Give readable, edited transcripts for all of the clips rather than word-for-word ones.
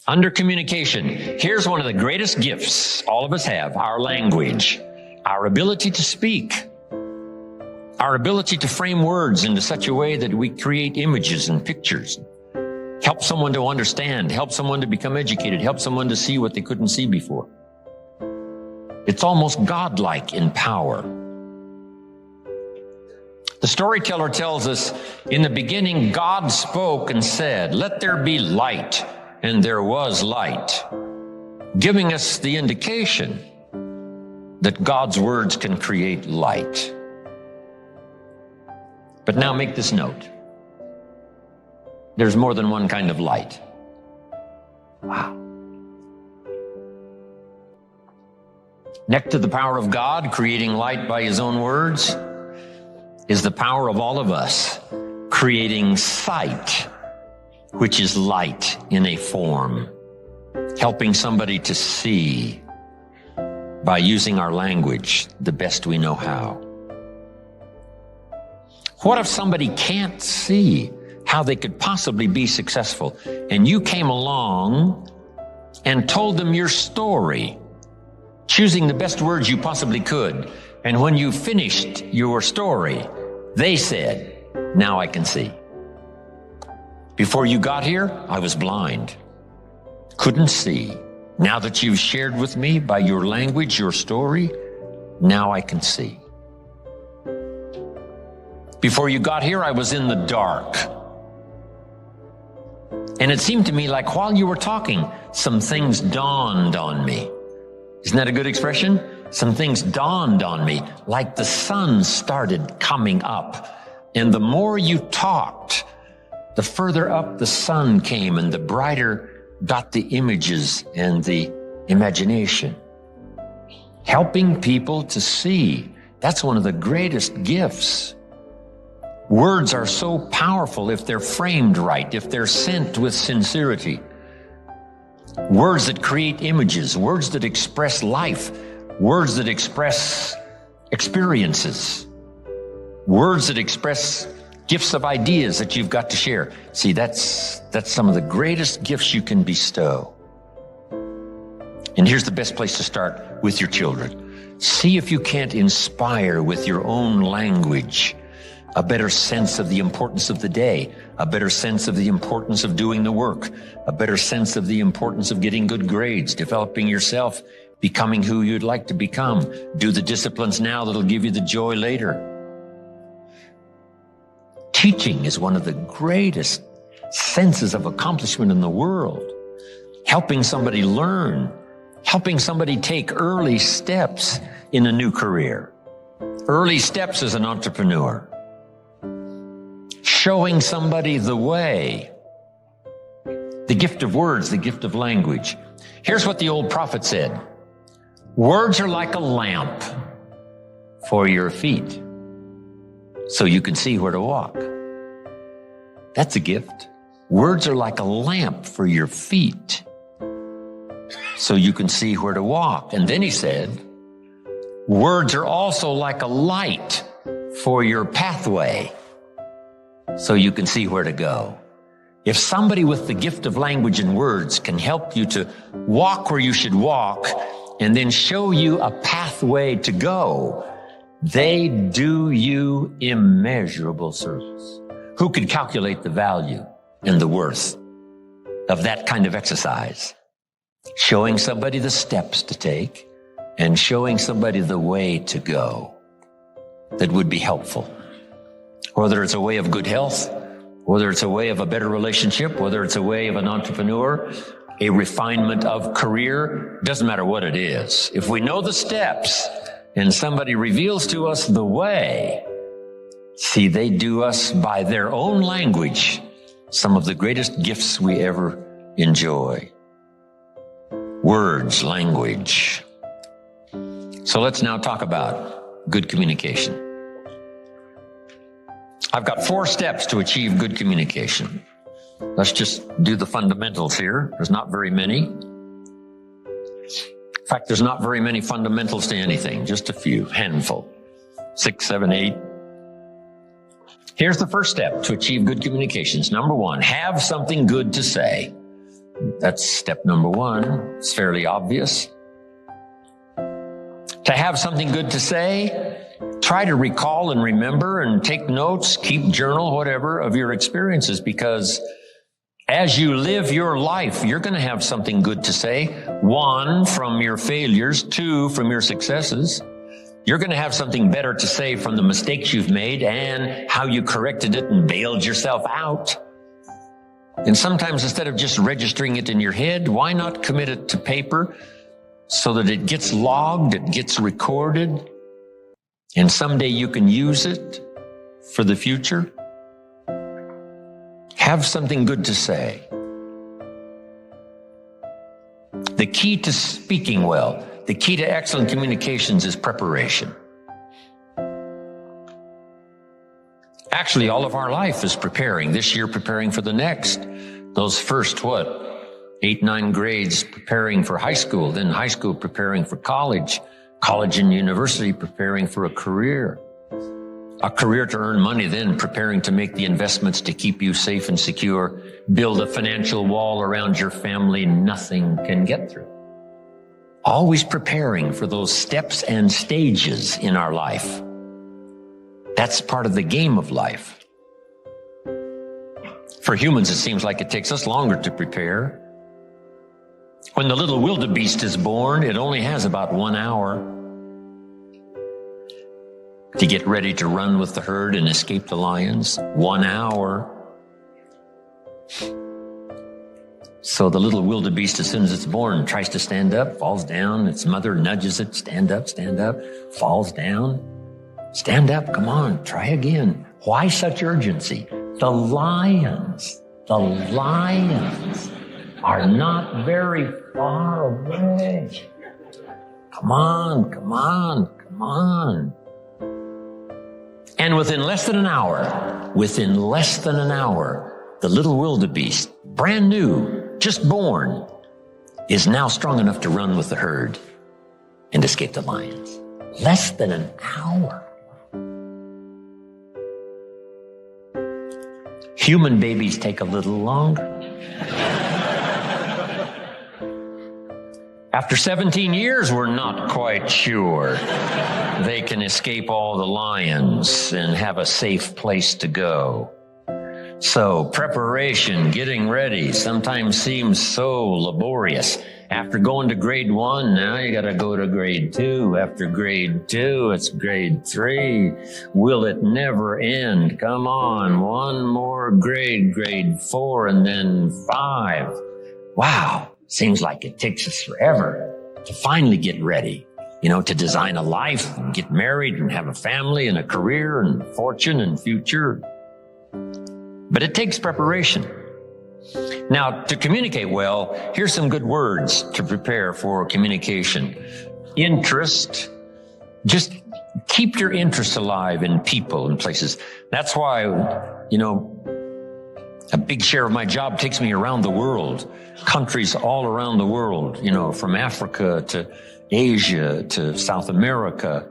Under communication, here's one of the greatest gifts all of us have, our language, our ability to speak, our ability to frame words into such a way that we create images and pictures, help someone to understand, help someone to become educated, help someone to see what they couldn't see before. It's almost godlike in power. The storyteller tells us, in the beginning, God spoke and said, "Let there be light," and there was light, giving us the indication that God's words can create light. But now make this note. There's more than one kind of light. Wow. Next to the power of God creating light by his own words is the power of all of us creating sight, which is light in a form, helping somebody to see by using our language the best we know how. What if somebody can't see how they could possibly be successful, and you came along and told them your story, choosing the best words you possibly could, and when you finished your story, they said, "Now I can see. Before you got here, I was blind, couldn't see. Now that you've shared with me by your language, your story, now I can see. Before you got here, I was in the dark. And it seemed to me like while you were talking, some things dawned on me." Isn't that a good expression? Some things dawned on me, like the sun started coming up. And the more you talked, the further up the sun came and the brighter got the images and the imagination. Helping people to see, that's one of the greatest gifts. Words are so powerful if they're framed right, if they're sent with sincerity. Words that create images, words that express life, words that express experiences, words that express gifts of ideas that you've got to share. See, that's some of the greatest gifts you can bestow. And here's the best place to start: with your children. See if you can't inspire with your own language a better sense of the importance of the day, a better sense of the importance of doing the work, a better sense of the importance of getting good grades, developing yourself, becoming who you'd like to become. Do the disciplines now that'll give you the joy later. Teaching is one of the greatest senses of accomplishment in the world. Helping somebody learn, helping somebody take early steps in a new career, early steps as an entrepreneur, showing somebody the way, the gift of words, the gift of language. Here's what the old prophet said: "Words are like a lamp for your feet, so you can see where to walk." That's a gift. Words are like a lamp for your feet, so you can see where to walk. And then he said, words are also like a light for your pathway, so you can see where to go. If somebody with the gift of language and words can help you to walk where you should walk and then show you a pathway to go, they do you immeasurable service. Who could calculate the value and the worth of that kind of exercise? Showing somebody the steps to take and showing somebody the way to go that would be helpful. Whether it's a way of good health, whether it's a way of a better relationship, whether it's a way of an entrepreneur, a refinement of career, doesn't matter what it is. If we know the steps and somebody reveals to us the way, see, they do us by their own language some of the greatest gifts we ever enjoy. Words, language. So let's now talk about good communication. I've got 4 steps to achieve good communication. Let's just do the fundamentals here. There's not very many. In fact, there's not very many fundamentals to anything, just a few, handful, 6, 7, 8. Here's the first step to achieve good communications. Number 1, have something good to say. That's step number one. It's fairly obvious. To have something good to say, try to recall and remember and take notes, keep journal, whatever, of your experiences, because as you live your life, you're going to have something good to say. One, from your failures. Two, from your successes. You're going to have something better to say from the mistakes you've made and how you corrected it and bailed yourself out. And sometimes instead of just registering it in your head, why not commit it to paper so that it gets logged, it gets recorded, and someday you can use it for the future? Have something good to say. The key to speaking well, the key to excellent communications is preparation. Actually, all of our life is preparing. This year, preparing for the next. Those first, 8, 9 grades preparing for high school, then high school preparing for college, college and university preparing for a career to earn money, then preparing to make the investments to keep you safe and secure, build a financial wall around your family nothing can get through. Always preparing for those steps and stages in our life. That's part of the game of life. For humans, it seems like it takes us longer to prepare. When the little wildebeest is born, it only has about 1 hour to get ready to run with the herd and escape the lions. 1 hour. So the little wildebeest, as soon as it's born, tries to stand up, falls down. Its mother nudges it, stand up, falls down. Stand up, come on, try again. Why such urgency? The lions are not very far away. Come on. And within less than an hour, the little wildebeest, brand new, just born, is now strong enough to run with the herd and escape the lions. Less than an hour. Human babies take a little longer. After 17 years, we're not quite sure they can escape all the lions and have a safe place to go. So preparation, getting ready, sometimes seems so laborious. After going to grade 1, now you got to go to grade 2. After grade 2, it's grade 3. Will it never end? Come on, one more grade 4, and then 5. Wow, seems like it takes us forever to finally get ready, to design a life and get married and have a family and a career and fortune and future. But it takes preparation. Now, to communicate well, here's some good words to prepare for communication. Interest. Just keep your interest alive in people and places. That's why, a big share of my job takes me around the world, countries all around the world, from Africa to Asia to South America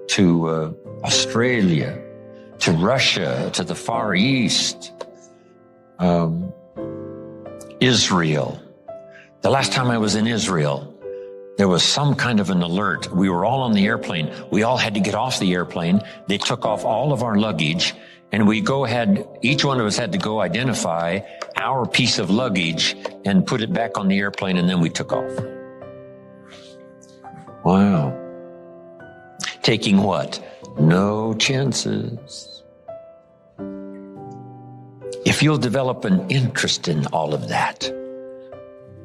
to Australia to Russia to the Far East. Israel. The last time I was in Israel, there was some kind of an alert. We were all on the airplane. We all had to get off the airplane. They took off all of our luggage, and each one of us had to go identify our piece of luggage and put it back on the airplane, and then we took off. Wow. Taking what? No chances. If you'll develop an interest in all of that,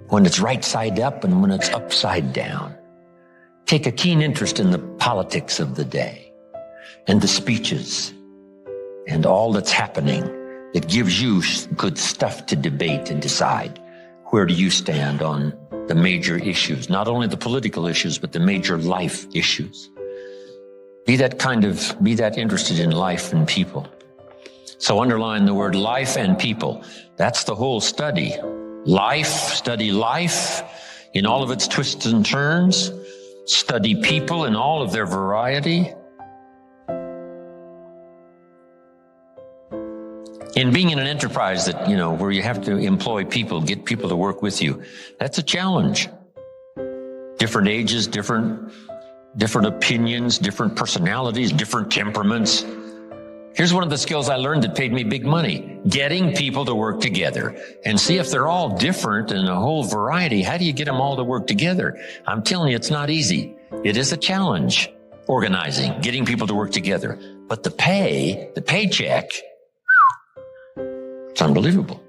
when it's right side up and when it's upside down, take a keen interest in the politics of the day and the speeches and all that's happening that gives you good stuff to debate and decide. Where do you stand on the major issues, not only the political issues, but the major life issues? Be that interested in life and people. So underline the word life and people. That's the whole study. Study life in all of its twists and turns. Study people in all of their variety. In being in an enterprise that, where you have to employ people, get people to work with you, that's a challenge. Different ages, different opinions, different personalities, different temperaments. Here's one of the skills I learned that paid me big money. Getting people to work together. And see, if they're all different and a whole variety, how do you get them all to work together? I'm telling you, it's not easy. It is a challenge, organizing, getting people to work together. But the paycheck, it's unbelievable.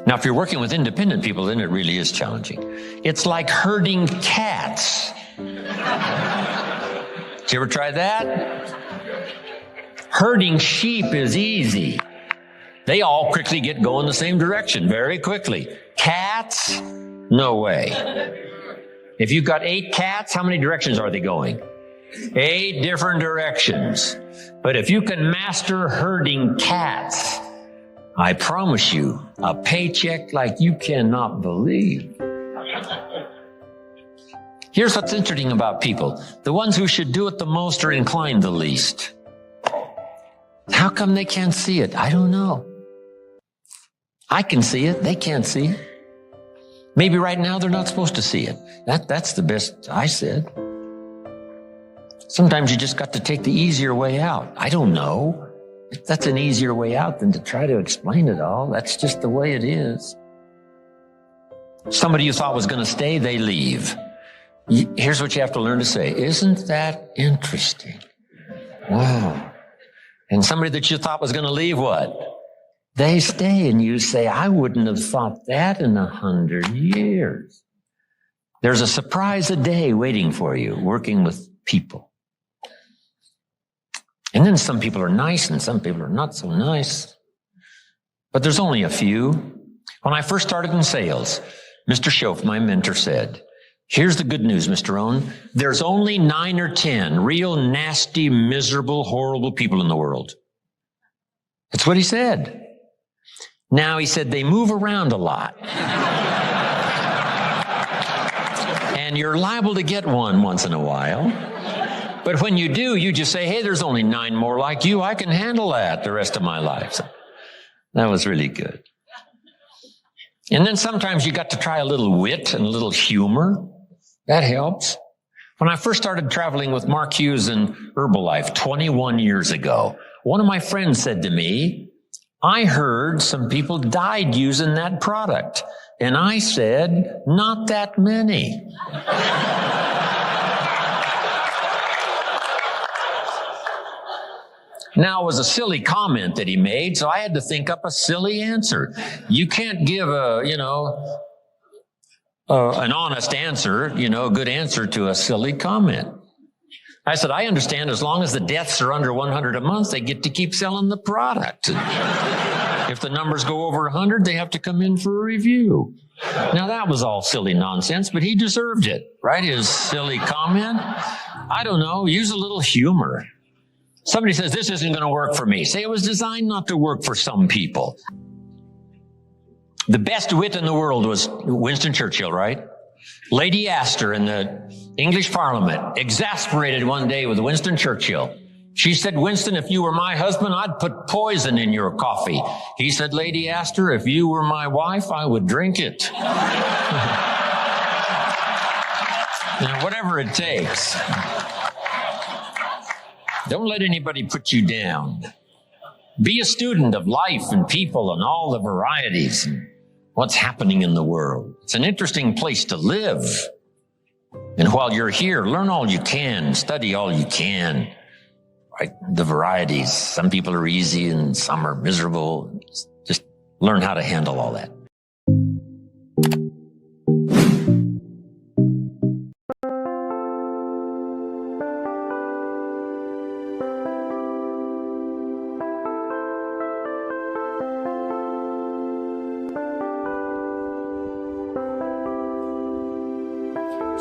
Now, if you're working with independent people, then it really is challenging. It's like herding cats. Did you ever try that? Herding sheep is easy. They all quickly get going the same direction, very quickly. Cats? No way. If you've got 8 cats, how many directions are they going? 8 different directions. But if you can master herding cats, I promise you, a paycheck like you cannot believe. Here's what's interesting about people. The ones who should do it the most are inclined the least. How come they can't see it? I don't know. I can see it. They can't see it. Maybe right now they're not supposed to see it. That's the best I said. Sometimes you just got to take the easier way out. I don't know. That's an easier way out than to try to explain it all. That's just the way it is. Somebody you thought was going to stay, they leave. Here's what you have to learn to say. Isn't that interesting? Wow. And somebody that you thought was going to leave, what? They stay, and you say, I wouldn't have thought that in 100 years. There's a surprise a day waiting for you, working with people. And then some people are nice, and some people are not so nice. But there's only a few. When I first started in sales, Mr. Schoaf, my mentor, said, here's the good news, Mr. Rohn. There's only 9 or 10 real nasty, miserable, horrible people in the world. That's what he said. Now, he said, they move around a lot. And you're liable to get one once in a while. But when you do, you just say, hey, there's only 9 more like you. I can handle that the rest of my life. So that was really good. And then sometimes you got to try a little wit and a little humor. That helps. When I first started traveling with Mark Hughes and Herbalife 21 years ago, one of my friends said to me, I heard some people died using that product. And I said, not that many. Now, it was a silly comment that he made, so I had to think up a silly answer. You can't give an honest answer, a good answer to a silly comment. I said, I understand as long as the deaths are under 100 a month, they get to keep selling the product. If the numbers go over 100, they have to come in for a review. Now, that was all silly nonsense, but he deserved it, right? His silly comment. I don't know, use a little humor. Somebody says, this isn't going to work for me. Say it was designed not to work for some people. The best wit in the world was Winston Churchill, right? Lady Astor in the English Parliament, exasperated one day with Winston Churchill. She said, Winston, if you were my husband, I'd put poison in your coffee. He said, Lady Astor, if you were my wife, I would drink it. Whatever it takes. Don't let anybody put you down. Be a student of life and people and all the varieties and what's happening in the world. It's an interesting place to live. And while you're here, learn all you can, study all you can. Right? The varieties. Some people are easy and some are miserable. Just learn how to handle all that.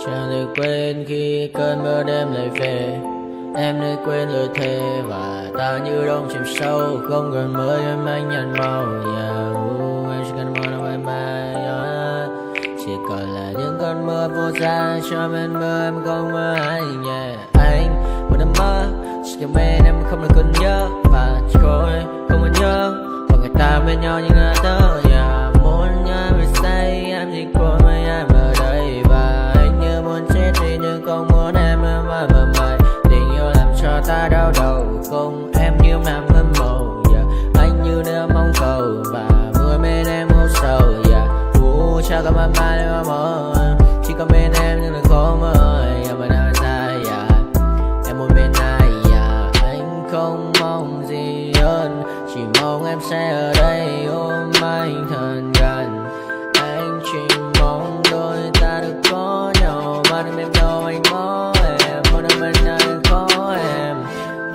Chẳng được quên khi cơn mưa đêm lại về. Em nơi quên lời thề và ta như đông chìm sâu. Không gần mới em anh nhận màu. Em chỉ cần mơ đâu em bay. Chỉ còn là những cơn mưa vô giá. Cho bên mơ em không mơ anh. Anh một đêm mơ chỉ cần bên em không được cần nhớ. Và trôi không muốn nhớ. ta bên nhau như ngã tớ. Muốn em phải say em chỉ của mấy em ở đây, và anh như muốn chết đi nhưng không muốn em mãi mãi. Tình yêu làm cho ta đau đầu, cùng em như làm hâm mộ. Anh như đứa mong cầu và vui bên em ngủ sầu. Chào các bạn mai em mơ, chỉ có bên em nhưng đừng có mơ. Em bên ai dài, em muốn bên ai. Anh không mong gì hơn, chỉ mong em sẽ ở đây ôm anh thật gần. Anh chỉ mong đôi ta được có nhau, mà đừng em đâu anh có em. Muốn ở bên ai có em,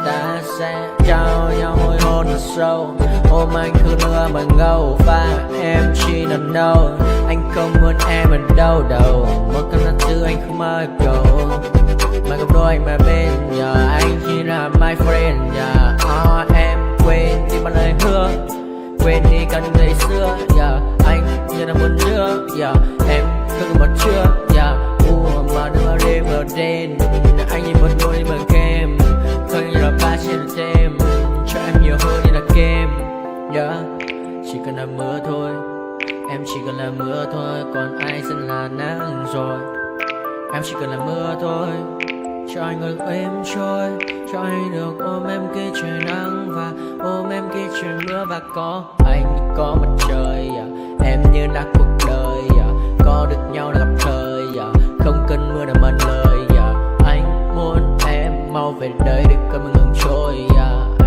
ta sẽ trao nhau môi hôn thật sâu. Ôm anh cứ mưa bằng ngâu, và em chỉ nằm đâu. Anh không muốn em ở đâu đâu, một cơn gió thứ anh không mơ cầu. Mà gặp đôi anh mà bên giờ anh chỉ là my friend. Em quên đi bao lời hứa, quên đi cả những ngày xưa. Anh như là một đứa, em không một chưa. Mà đừng đêm ở đêm, anh như một đôi mà kem, không như là ba trên thêm, cho em nhiều hơn như là kem. Chỉ cần là mưa thôi, em chỉ cần là mưa thôi, còn ai sẽ là nắng rồi. Em chỉ cần là mưa thôi, cho anh được êm trôi, cho anh được ôm em khi trời nắng, và ôm em khi trời mưa. Và có anh có mặt trời, em như là cuộc đời, có được nhau là gặp thời, không cần mưa để mần lời. Anh muốn em mau về đây để cơn mưa ngừng trôi.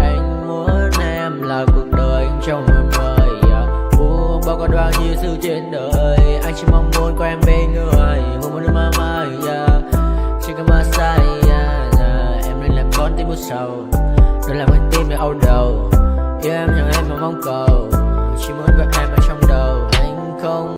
Anh muốn em là cuộc đời trong mưa mời. Bao còn bao nhiêu sự trên đời, anh chỉ mong muốn có em bên người, không muốn được mơ mãi. Chỉ cần mơ say, em nên làm con tim buốt sầu, đừng làm con tim để âu đầu. Yêu em chẳng em mà mong cầu, chỉ muốn có em ở trong đầu. Anh không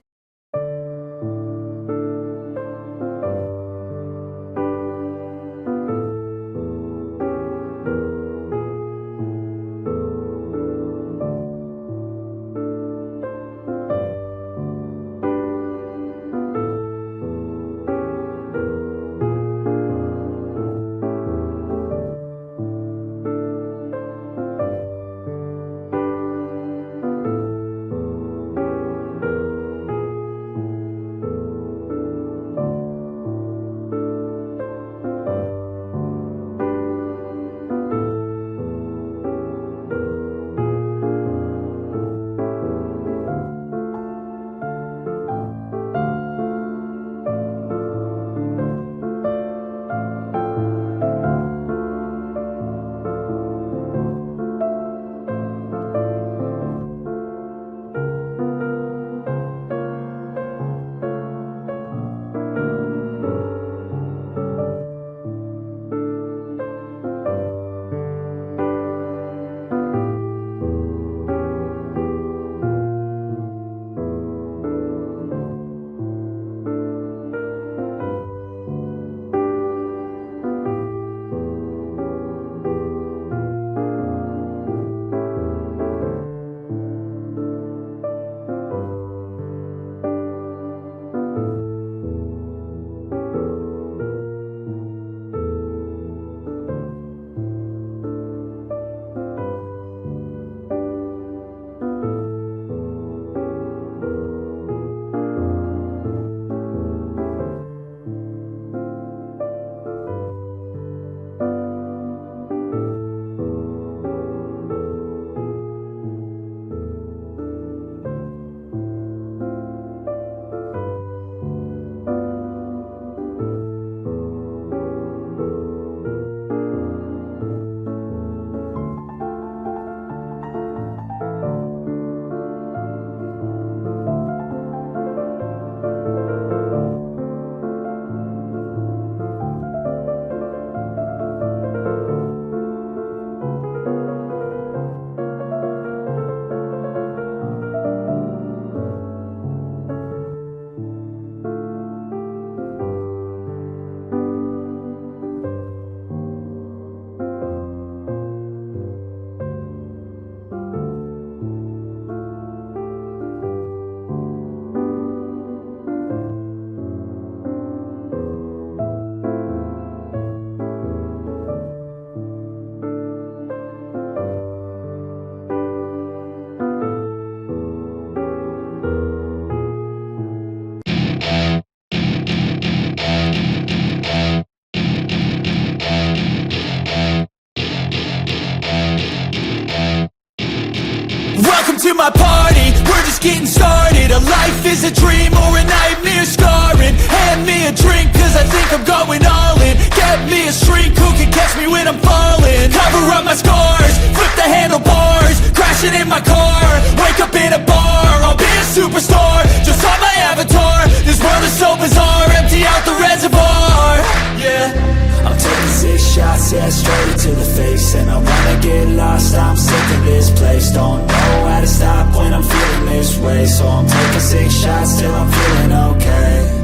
getting started. A life is a dream or a nightmare scarring. Hand me a drink cause I think I'm going all in. Get me a shrink who can catch me when I'm falling. Cover up my scars, flip the handlebars, crashing in my car, wake up in a bar. I'll be a superstar, just on my avatar. This world is so bizarre, empty out the reservoir. Yeah, I'm taking 6 shots, yeah, straight to the face. And I wanna get lost, I'm sick of this place. Don't know how to stop when I'm feeling this way. So I'm taking 6 shots till I'm feeling okay.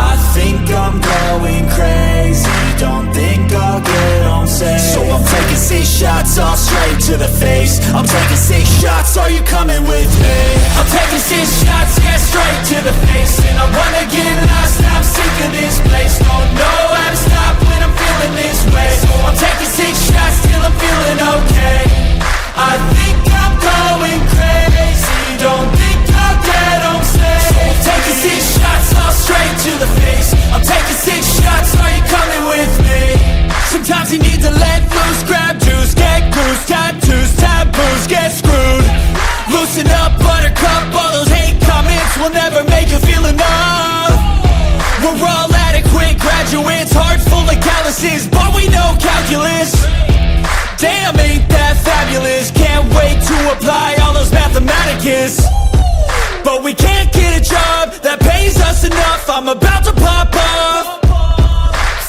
I think I'm going crazy, don't think I'll get home safe. So I'm taking 6 shots, all straight to the face. I'm taking 6 shots, are you coming with me? I'm taking 6 shots, yeah, straight to the face. And I wanna get lost, I'm sick of this place. Don't know how to stop when I'm feeling this way. So I'm taking 6 shots till I'm feeling okay. I think I'm going crazy, don't think I'll get home safe. So I'm taking 6 shots, all straight to the face. I'm taking 6 shots, are you coming with me? Sometimes you need to let loose, grab juice, get goose, tattoos, taboos, get screwed. Loosen up, buttercup, all those hate comments will never make you feel enough. We're all adequate graduates, hearts full of calluses, but we know calculus. Damn, ain't that fabulous? Can't wait to apply all those mathematicus. But we can't get a job that pays us enough. I'm about to pop off.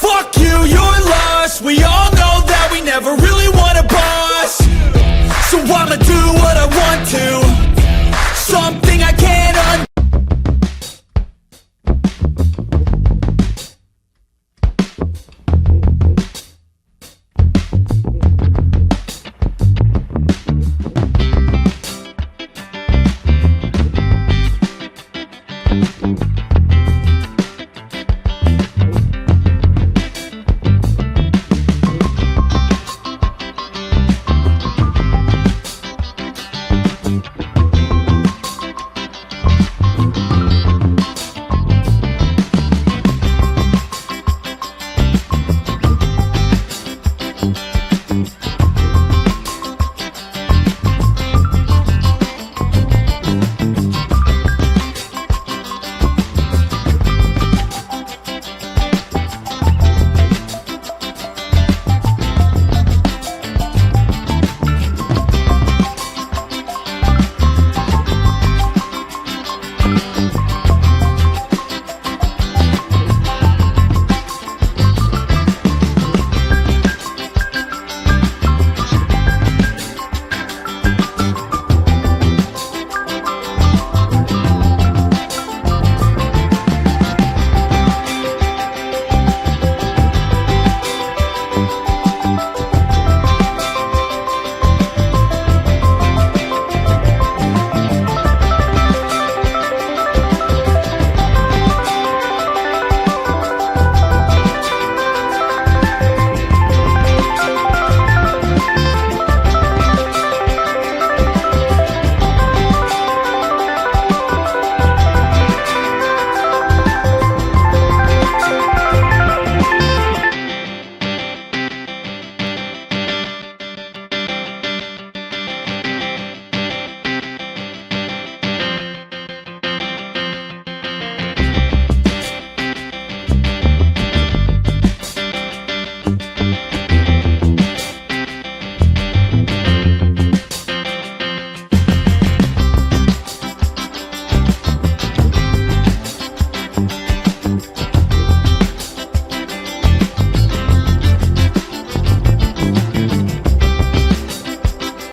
Fuck you, you're lost. We all know that we never really want a boss. So I'ma do what I want to, something I can't undo.